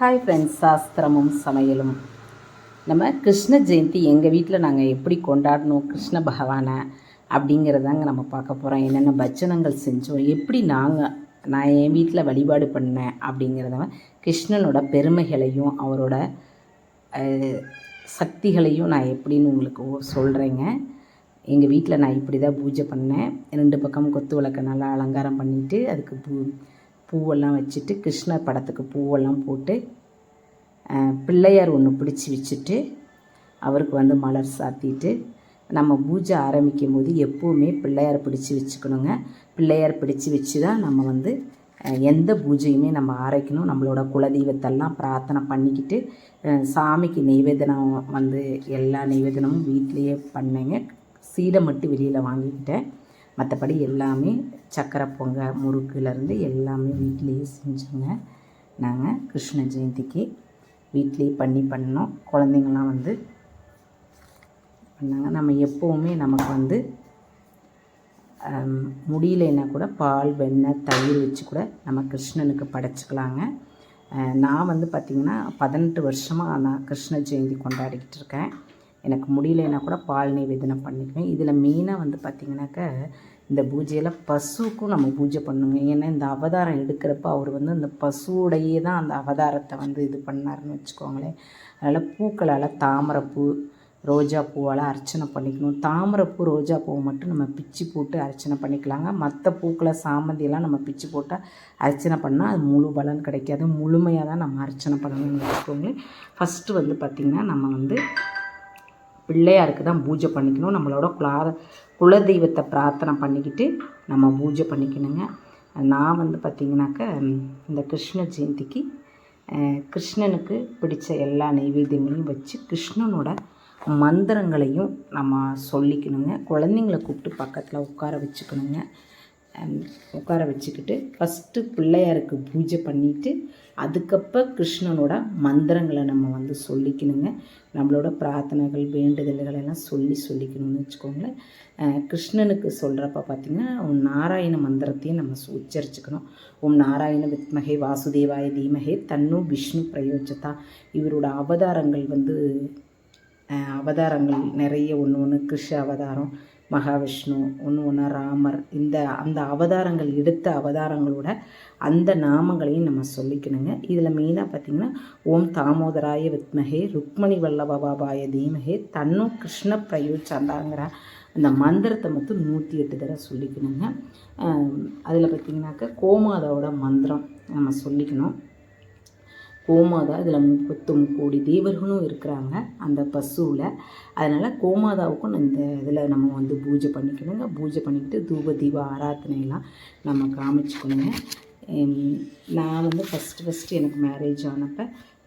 Hi friends, சாஸ்திரமும் சமையலும். நம்ம கிருஷ்ண ஜெயந்தி எங்கள் வீட்டில் நாங்கள் எப்படி கொண்டாடணும் கிருஷ்ண பகவானை அப்படிங்கிறதாங்க நம்ம பார்க்க போகிறோம். என்னென்ன பஜனங்கள் செஞ்சோம், எப்படி நான் என் வீட்டில் வழிபாடு பண்ணேன் அப்படிங்கிறத, கிருஷ்ணனோட பெருமைகளையும் அவரோட சக்திகளையும் நான் எப்படின்னு உங்களுக்கு சொல்கிறேங்க. எங்கள் வீட்டில் நான் இப்படி தான் பூஜை பண்ணேன். 2 பக்கம் கொத்து விளக்க நல்லா அலங்காரம் பண்ணிவிட்டு அதுக்கு பூவெல்லாம் வச்சுட்டு கிருஷ்ணர் படத்துக்கு பூவெல்லாம் போட்டு பிள்ளையார் ஒன்று பிடிச்சி வச்சுட்டு அவருக்கு மலர் சாத்திட்டு நம்ம பூஜை ஆரம்பிக்கும் போது எப்போவுமே பிள்ளையார் பிடிச்சி வச்சுக்கணுங்க. பிள்ளையார் பிடிச்சி வச்சு தான் நம்ம எந்த பூஜையுமே நம்ம ஆரம்பிக்கணும். நம்மளோட குலதெய்வத்தெல்லாம் பிரார்த்தனை பண்ணிக்கிட்டு சாமிக்கு நெய்வேதனம் எல்லா நெய்வேதனமும் வீட்டிலையே பண்ணேங்க. சீடை மட்டும் வெளியில் வாங்கிக்கிட்டேன். மற்றபடி எல்லாமே சக்கரை பொங்கல் முறுக்குலேருந்து எல்லாமே வீட்டிலையே செஞ்சோங்க. நாங்கள் கிருஷ்ண ஜெயந்திக்கு வீட்லேயே பண்ணோம். குழந்தைங்கள்லாம் பண்ணாங்க. நம்ம எப்போவுமே நமக்கு முடியலைன்னா கூட பால் வெண்ணெய் தயிர் வச்சு கூட நம்ம கிருஷ்ணனுக்கு படைச்சிக்கலாங்க. நான் பார்த்திங்கன்னா 18 வருஷமாக நான் கிருஷ்ண ஜெயந்தி கொண்டாடிக்கிட்டு இருக்கேன். எனக்கு முடியலைன்னா கூட பால் நெய்வேதனம் பண்ணிக்குவேன். இதில் மெயினாக பார்த்திங்கனாக்கா இந்த பூஜையில் பசுவுக்கும் நம்ம பூஜை பண்ணுங்க. ஏன்னா இந்த அவதாரம் எடுக்கிறப்ப அவர் இந்த பசுவோடையே தான் அந்த அவதாரத்தை இது பண்ணாருன்னு வச்சுக்கோங்களேன். அதனால் பூக்களால் தாமரைப்பூ ரோஜா பூவால் அர்ச்சனை பண்ணிக்கணும். தாமரைப்பூ ரோஜா பூவை மட்டும் நம்ம பிச்சு போட்டு அர்ச்சனை பண்ணிக்கலாங்க. மற்ற பூக்களை சாமந்தியெல்லாம் நம்ம பிச்சு போட்டால் அர்ச்சனை பண்ணால் அது முழு பலன் கிடைக்காது. முழுமையாக தான் நம்ம அர்ச்சனை பண்ணணும்னு வச்சுக்கோங்களேன். ஃபஸ்ட்டு பார்த்திங்கன்னா நம்ம பிள்ளையாருக்கு தான் பூஜை பண்ணிக்கணும். நம்மளோட குலதெய்வத்தை பிரார்த்தனை பண்ணிக்கிட்டு நம்ம பூஜை பண்ணிக்கணுங்க. நான் பார்த்திங்கனாக்கா இந்த கிருஷ்ண ஜெயந்திக்கு கிருஷ்ணனுக்கு பிடிச்ச எல்லா நைவேத்தியங்களையும் வச்சு கிருஷ்ணனோட மந்திரங்களையும் நம்ம சொல்லிக்கணுங்க. குழந்தைங்கள கூப்பிட்டு பக்கத்தில் உட்கார வச்சுக்கிட்டு ஃபஸ்ட்டு பிள்ளையாருக்கு பூஜை பண்ணிவிட்டு அதுக்கப்புறம் கிருஷ்ணனோட மந்திரங்களை நம்ம சொல்லிக்கணுங்க. நம்மளோட பிரார்த்தனைகள் வேண்டுதல்கள் எல்லாம் சொல்லிக்கணும்னு வச்சுக்கோங்களேன். கிருஷ்ணனுக்கு சொல்கிறப்ப பார்த்திங்கன்னா நாராயண மந்திரத்தையும் நம்ம உச்சரிச்சுக்கணும். ஓம் நாராயண வித்மகே வாசுதேவாய தீமகே தன்னு விஷ்ணு பிரயோஜதா. இவரோட அவதாரங்கள் நிறைய ஒன்று கிருஷ்ண அவதாரம், மகாவிஷ்ணு, ஒன்று ராமர், அந்த அவதாரங்கள் எடுத்த அவதாரங்களோட அந்த நாமங்களையும் நம்ம சொல்லிக்கணுங்க. இதில் மெயினாக பார்த்திங்கன்னா ஓம் தாமோதராய வித்மகே ருக்மணி வல்லபாபாய தீமகே தன்னோ கிருஷ்ண பிரயோஜந்தாங்கிற அந்த மந்திரத்தை மட்டும் 108 தடவை சொல்லிக்கணுங்க. அதில் பார்த்திங்கனாக்கா கோமாதாவோட மந்திரம் நம்ம சொல்லிக்கணும். கோமாதா இதில் 33 கோடி தேவர்களும் இருக்கிறாங்க அந்த பசுவில். அதனால் கோமாதாவுக்கும் இந்த இதில் நம்ம பூஜை பண்ணிக்கணுங்க. பூஜை பண்ணிக்கிட்டு தூப தீப ஆராதனையெல்லாம் நம்ம காமிச்சிக்கணுங்க. நான் ஃபஸ்ட்டு எனக்கு மேரேஜ் ஆனப்போ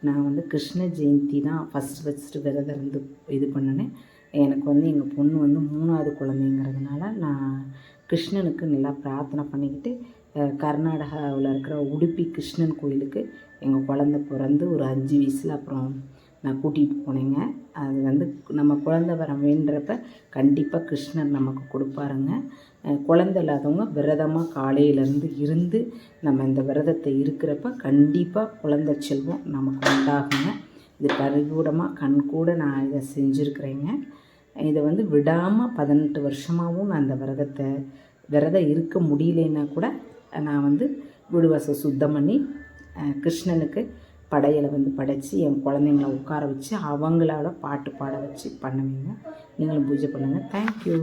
நான் கிருஷ்ண ஜெயந்தி தான் ஃபஸ்ட்டு விரதம் இருந்து இது பண்ணினேன். எனக்கு எங்கள் பொண்ணு 3வது குழந்தைங்கிறதுனால நான் கிருஷ்ணனுக்கு நல்லா பிரார்த்தனை பண்ணிக்கிட்டு கர்நாடகாவில் இருக்கிற உடுப்பி கிருஷ்ணன் கோயிலுக்கு எங்கள் குழந்த பிறந்து ஒரு 5 வயசில் அப்புறம் நான் கூட்டிகிட்டு போனேங்க. அது நம்ம குழந்தை வர வேண்டுறப்ப கண்டிப்பாக கிருஷ்ணர் நமக்கு கொடுப்பாருங்க. குழந்தை இல்லாதவங்க விரதமாக காலையிலேருந்து இருந்து நம்ம இந்த விரதத்தை இருக்கிறப்ப கண்டிப்பாக குழந்தை செல்வம் நமக்கு உண்டாகுங்க. இது பரிபூடமாக கண்கூட நான் இதை செஞ்சுருக்கிறேங்க. இதை விடாமல் 18 வருஷமாகவும் நான் அந்த விரதம் இருக்க முடியலைன்னா கூட நான் வீடுவாசல் சுத்தம் பண்ணி கிருஷ்ணனுக்கு படையலை படைச்சி என் குழந்தைங்கள உட்கார வச்சு அவங்களால பாட்டு பாட வச்சு பண்ணுவீங்க. நீங்களும் பூஜை பண்ணுங்கள். தேங்க்யூ.